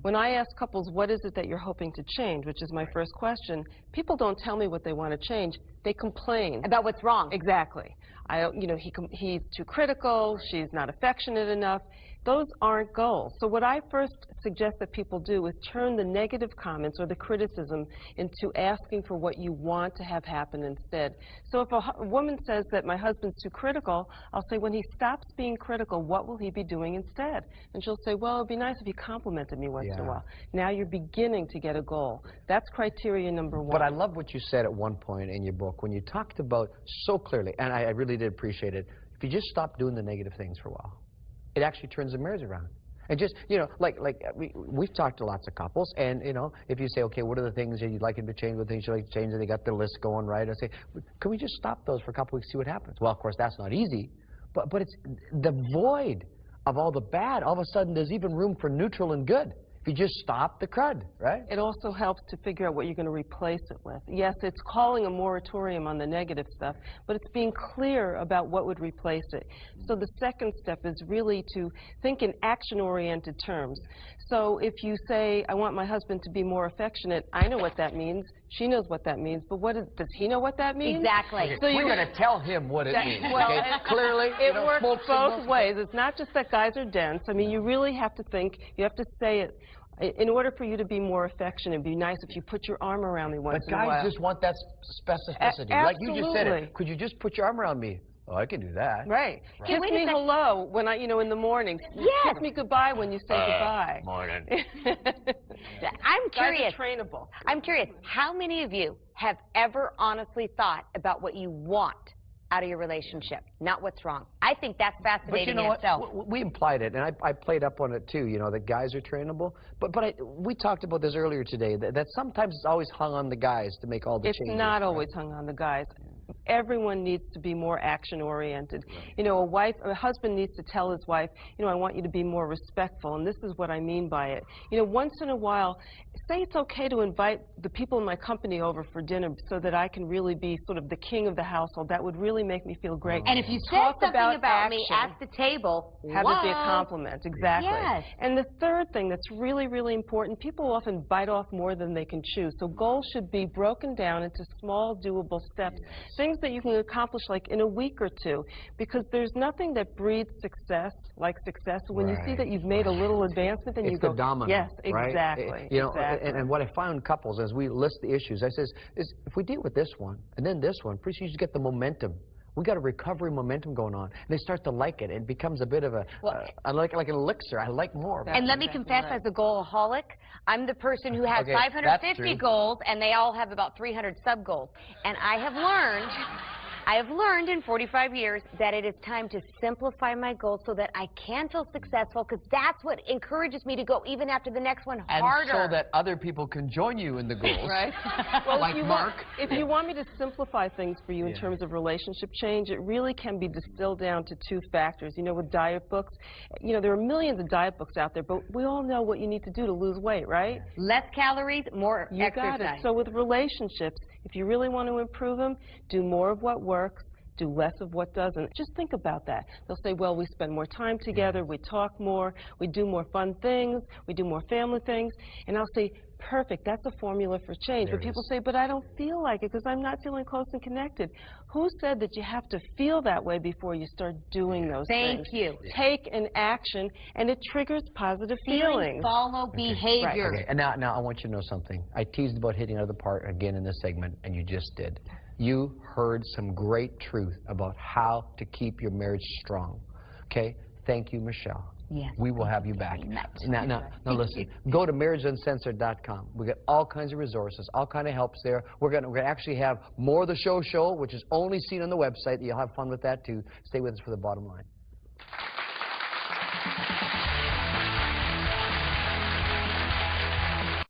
When I ask couples, what is it that you're hoping to change, which is my first question, people don't tell me what they want to change. They complain. About what's wrong. Exactly. You know, he's too critical, she's not affectionate enough. Those aren't goals. So what I first suggest that people do is turn the negative comments or the criticism into asking for what you want to have happen instead. So if a woman says that my husband's too critical, I'll say, when he stops being critical, what will he be doing instead? And she'll say, well, it'd be nice if he complimented me once in a while. Now you're beginning to get a goal. That's criteria number one. But I love what you said at one point in your book when you talked about so clearly, and I really did appreciate it, if you just stop doing the negative things for a while, it actually turns the marriage around. And just, you know, we've talked to lots of couples, and, you know, if you say, okay, what are the things that you'd like him to change, what things you'd like to change, and they got their list going, right? I say, can we just stop those for a couple weeks, see what happens? Well, of course, that's not easy, but it's the void of all the bad. All of a sudden, there's even room for neutral and good. If you just stop the crud, right? It also helps to figure out what you're going to replace it with. Yes, it's calling a moratorium on the negative stuff, but it's being clear about what would replace it. So the second step is really to think in action-oriented terms. So if you say, I want my husband to be more affectionate, I know what that means. She knows what that means, but does he know what that means? Exactly. Okay, so we're going to tell him what it means. Well, okay? Clearly, it works both ways. It's not just that guys are dense. I mean, you really have to think. You have to say it. In order for you to be more affectionate, it'd be nice if you put your arm around me once in a while. But guys just want that specificity. Like you just said it. Could you just put your arm around me? Oh, I can do that. Right. Kiss me hello when in the morning. Yes. Kiss me goodbye when you say goodbye. Morning. I'm curious. Guys are trainable. I'm curious. How many of you have ever honestly thought about what you want out of your relationship, not what's wrong? I think that's fascinating in itself. What? We implied it, and I played up on it too, you know, that guys are trainable. But we talked about this earlier today, that sometimes it's always hung on the guys to make all the changes. It's not always hung on the guys. Everyone needs to be more action-oriented. You know, a husband needs to tell his wife, you know, I want you to be more respectful, and this is what I mean by it. You know, once in a while, say it's okay to invite the people in my company over for dinner so that I can really be sort of the king of the household. That would really make me feel great. And if you said something about me at the table, have it be a compliment. Exactly. Yes. And the third thing that's really, really important, people often bite off more than they can chew. So goals should be broken down into small, doable steps. Things that you can accomplish like in a week or two, because there's nothing that breeds success like success. When you see that you've made a little advancement, then you go, the domino, yes, exactly. Right? You know, and what I found couples, as we list the issues, I says, if we deal with this one and then this one, pretty soon you just get the momentum. We got a recovery momentum going on. And they start to like it. It becomes a bit of a, like an elixir. I like more. And let me confess, as a goalaholic, I'm the person who has 550 goals, and they all have about 300 sub-goals. And I have learned in 45 years that it is time to simplify my goals so that I can feel successful, because that's what encourages me to go even after the next one harder. And so that other people can join you in the goals. Right. Well, like Mark. If you want me to simplify things for you in terms of relationship change, it really can be distilled down to two factors. You know, with diet books, you know, there are millions of diet books out there, but we all know what you need to do to lose weight, right? Less calories, more exercise. You got it. So with relationships, if you really want to improve them, do more of what works, do less of what doesn't. Just think about that. They'll say, well, we spend more time together, we talk more, we do more fun things, we do more family things. And I'll say, perfect, that's a formula for change. But people say, but I don't feel like it because I'm not feeling close and connected. Who said that you have to feel that way before you start doing those things? Thank you. Take an action, and it triggers positive feelings. Follow behavior. Okay. And now I want you to know something. I teased about hitting another part again in this segment, and you just did. You heard some great truth about how to keep your marriage strong. Okay? Thank you, Michele. Yes. We will have you back. Now listen. Go to marriageuncensored.com. We got all kinds of resources, all kinds of helps there. We're gonna actually have more of the show, which is only seen on the website. You'll have fun with that too. Stay with us for the bottom line.